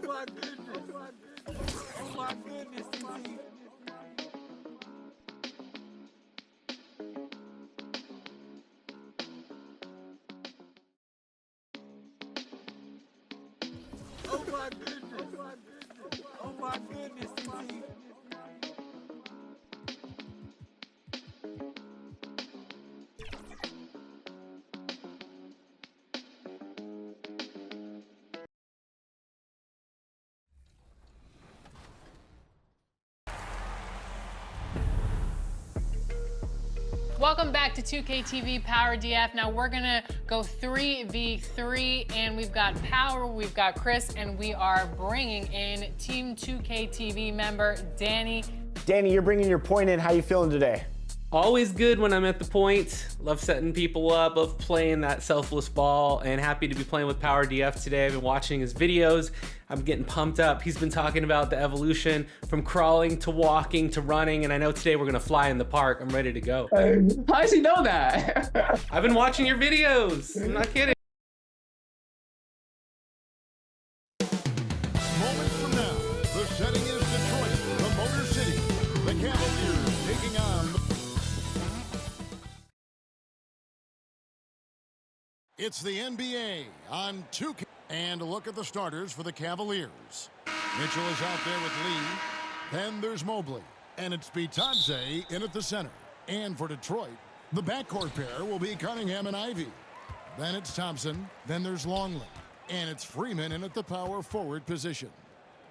my goodness. Oh my goodness, TC. Oh my goodness. Oh my goodness, TC. Welcome back to 2K TV Power DF. Now we're gonna go 3v3, and we've got Power, we've got Chris, and we are bringing in Team 2K TV member Danny. Danny, you're bringing your point in. How you feeling today? Always good when I'm at the point. Love setting people up, love playing that selfless ball, and happy to be playing with Power DF today. I've been watching his videos. I'm getting pumped up. He's been talking about the evolution from crawling to walking to running, and I know today we're gonna fly in the park. I'm ready to go. How does he know that? I've been watching your videos. I'm not kidding. Moments from now, the setting is Detroit, the Motor City. The Cavaliers taking on. It's the NBA on 2K. And a look at the starters for the Cavaliers. Mitchell is out there with Lee. Then there's Mobley. And it's Bitadze in at the center. And for Detroit, the backcourt pair will be Cunningham and Ivy. Then it's Thompson. Then there's Longley. And it's Freeman in at the power forward position.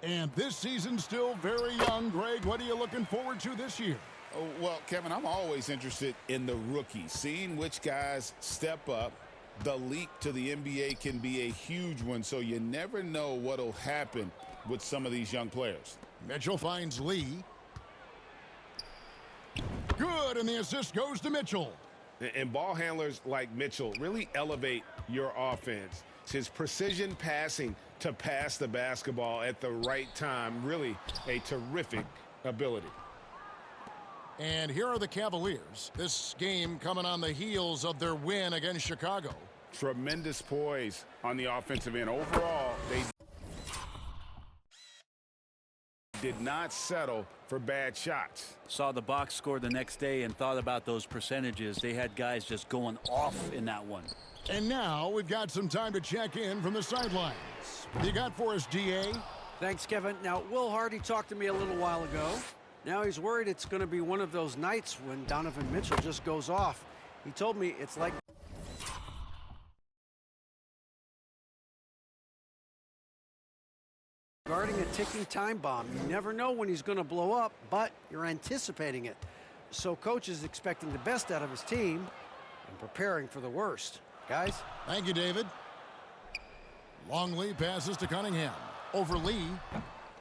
And this season's still very young. Greg, what are you looking forward to this year? Oh, well, Kevin, I'm always interested in the rookies, seeing which guys step up. The leap to the NBA can be a huge one, so you never know what will happen with some of these young players. Mitchell finds Lee. Good, and the assist goes to Mitchell. And ball handlers like Mitchell really elevate your offense. His precision passing to pass the basketball at the right time, really a terrific ability. And here are the Cavaliers. This game coming on the heels of their win against Chicago. Tremendous poise on the offensive end. Overall, they did not settle for bad shots. Saw the box score the next day and thought about those percentages. They had guys just going off in that one. And now we've got some time to check in from the sidelines. What you got for us, DA? Thanks, Kevin. Now, Will Hardy talked to me a little while ago. Now he's worried it's going to be one of those nights when Donovan Mitchell just goes off. He told me it's like guarding a ticking time bomb. You never know when he's going to blow up, but you're anticipating it. So coach is expecting the best out of his team and preparing for the worst. Guys? Thank you, David. Longley passes to Cunningham. Over Lee.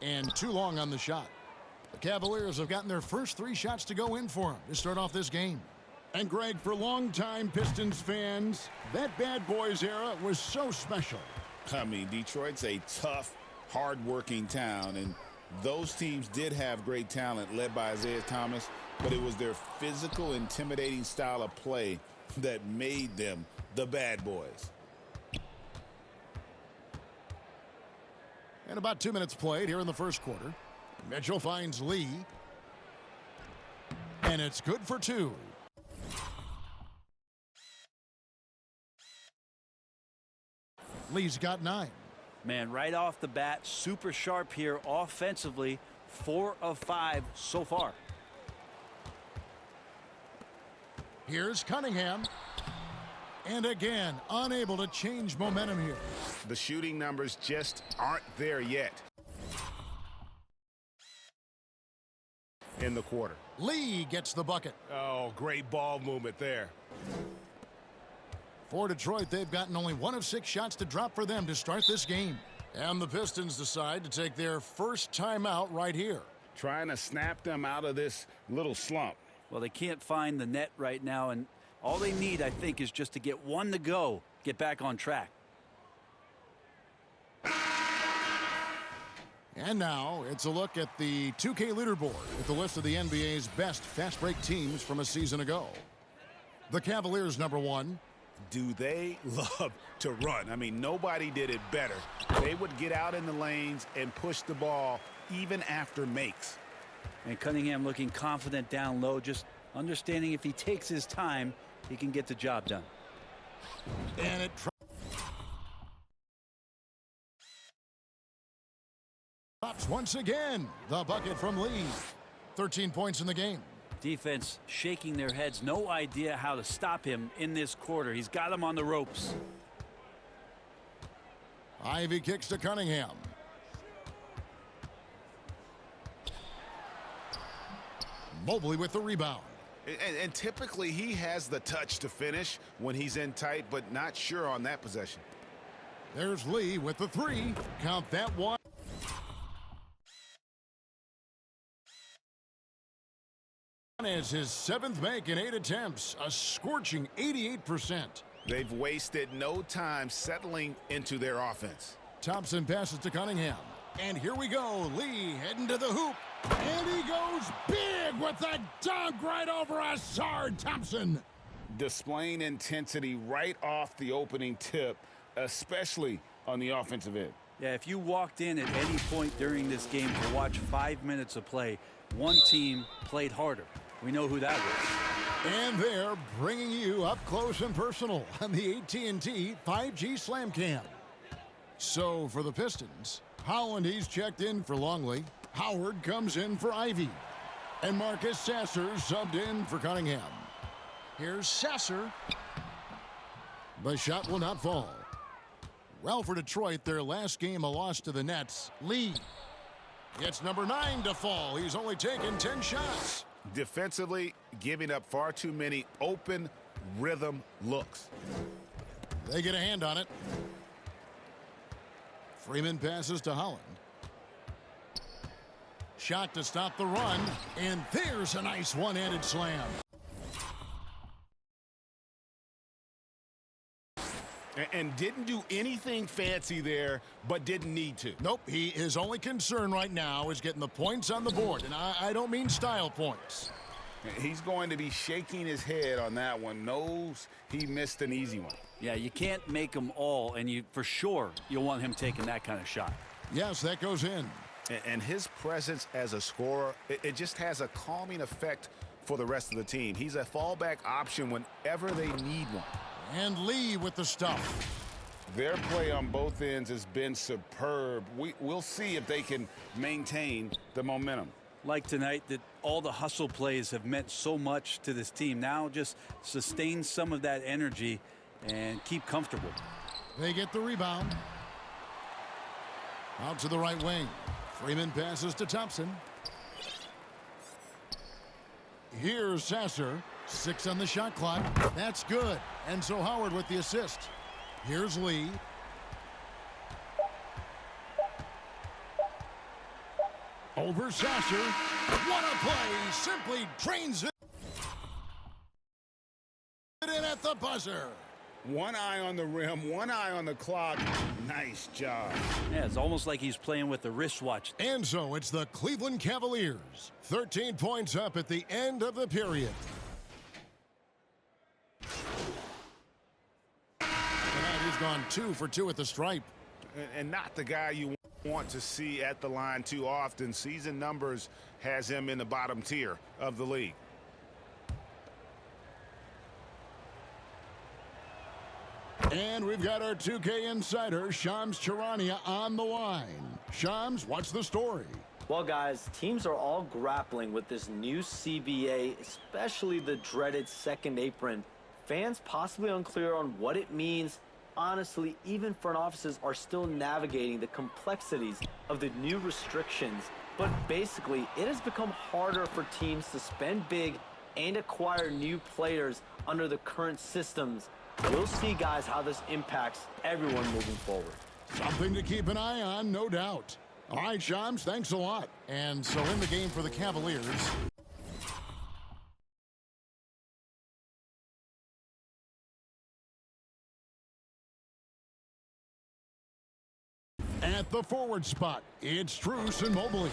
And too long on the shot. The Cavaliers have gotten their first 3 shots to go in for them to start off this game. And Greg, for longtime Pistons fans, that Bad Boys era was so special. I mean, Detroit's a tough, hard-working town, and those teams did have great talent led by Isaiah Thomas, but it was their physical, intimidating style of play that made them the Bad Boys. And about 2 minutes played here in the first quarter. Mitchell finds Lee. And it's good for 2. Lee's got 9. Man, right off the bat, super sharp here offensively. 4 of 5 so far. Here's Cunningham. And again, unable to change momentum here. The shooting numbers just aren't there yet in the quarter. Lee gets the bucket. Oh, great ball movement there. For Detroit, they've gotten only 1 of 6 shots to drop for them to start this game. And the Pistons decide to take their first timeout right here. Trying to snap them out of this little slump. Well, they can't find the net right now, and all they need, I think, is just to get 1 to go, get back on track. And now it's a look at the 2K leaderboard with the list of the NBA's best fast break teams from a season ago. The Cavaliers #1, do they love to run. I mean, nobody did it better. They would get out in the lanes and push the ball even after makes. And Cunningham looking confident down low, just understanding if he takes his time, he can get the job done. And it drops once again. The bucket from Lee. 13 points in the game. Defense shaking their heads, no idea how to stop him in this quarter. He's got him on the ropes. Ivy kicks to Cunningham. Mobley with the rebound. And typically he has the touch to finish when he's in tight, but not sure on that possession. There's Lee with the three. Count that one. Is his 7th make in 8 attempts, a scorching 88%. They've wasted no time settling into their offense. Thompson passes to Cunningham. And here we go. Lee heading to the hoop. And he goes big with the dunk right over Asard Thompson. Displaying intensity right off the opening tip, especially on the offensive end. Yeah, if you walked in at any point during this game to watch 5 minutes of play, one team played harder. We know who that was. And they're bringing you up close and personal on the AT&T 5G Slam Cam. So for the Pistons, Holland, he's checked in for Longley. Howard comes in for Ivy. And Marcus Sasser subbed in for Cunningham. Here's Sasser. The shot will not fall. Well, for Detroit, their last game a loss to the Nets. Lee gets number 9 to fall. He's only taken 10 shots. Defensively, giving up far too many open rhythm looks. They get a hand on it. Freeman passes to Holland. Shot to stop the run. And there's a nice one-handed slam. And didn't do anything fancy there, but didn't need to. Nope, his only concern right now is getting the points on the board. And I don't mean style points. He's going to be shaking his head on that one. Knows he missed an easy one. Yeah, you can't make them all, and for sure you'll want him taking that kind of shot. Yes, that goes in. And his presence as a scorer, it just has a calming effect for the rest of the team. He's a fallback option whenever they need one. And Lee with the stuff. Their play on both ends has been superb. We'll see if they can maintain the momentum. Like tonight, that all the hustle plays have meant so much to this team. Now just sustain some of that energy and keep comfortable. They get the rebound. Out to the right wing. Freeman passes to Thompson. Here's Sasser. 6 on the shot clock. That's good. And so Howard with the assist. Here's Lee. Over Sasser. What a play. Simply drains it in at the buzzer. One eye on the rim, one eye on the clock. Nice job. Yeah, it's almost like he's playing with the wristwatch. And so it's the Cleveland Cavaliers. 13 points up at the end of the period. Tonight he's gone 2 for 2 at the stripe. And not the guy you want to see at the line too often. Season numbers has him in the bottom tier of the league. And we've got our 2K insider, Shams Charania, on the line. Shams, what's the story? Well, guys, teams are all grappling with this new CBA, especially the dreaded second apron. Fans possibly unclear on what it means. Honestly, even front offices are still navigating the complexities of the new restrictions. But basically, it has become harder for teams to spend big and acquire new players under the current systems. We'll see, guys, how this impacts everyone moving forward. Something to keep an eye on, no doubt. All right, Shams, thanks a lot. And so in the game for the Cavaliers. At the forward spot, it's Strus and Mobley.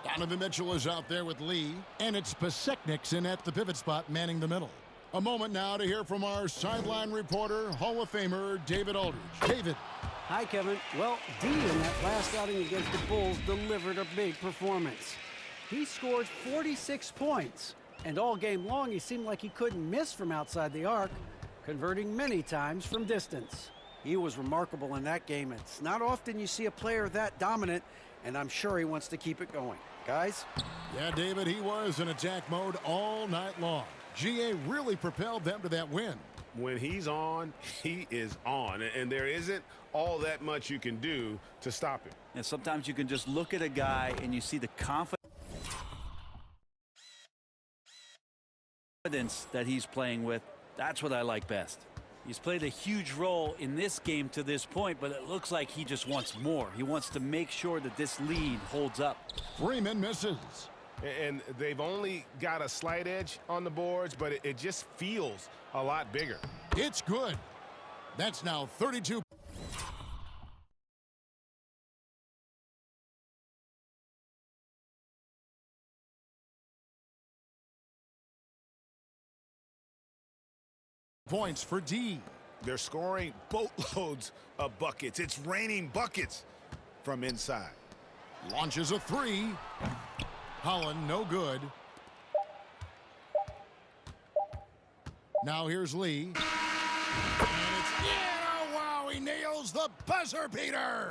Donovan Mitchell is out there with Lee, and it's Pasekniks in at the pivot spot manning the middle. A moment now to hear from our sideline reporter, Hall of Famer David Aldridge. David. Hi, Kevin. Well, D in that last outing against the Bulls delivered a big performance. He scored 46 points, and all game long he seemed like he couldn't miss from outside the arc, converting many times from distance. He was remarkable in that game. It's not often you see a player that dominant, and I'm sure he wants to keep it going. Guys? Yeah, David, he was in attack mode all night long. GA really propelled them to that win. When he's on, he is on, and there isn't all that much you can do to stop him. And sometimes you can just look at a guy and you see the confidence that he's playing with. That's what I like best. He's played a huge role in this game to this point, but it looks like he just wants more. He wants to make sure that this lead holds up. Freeman misses. And they've only got a slight edge on the boards, but it just feels a lot bigger. It's good. That's now 32. Points for D. They're scoring boatloads of buckets. It's raining buckets from inside. Launches a three. Holland, no good. Now here's Lee. And it's, yeah, wow, he nails the buzzer beater.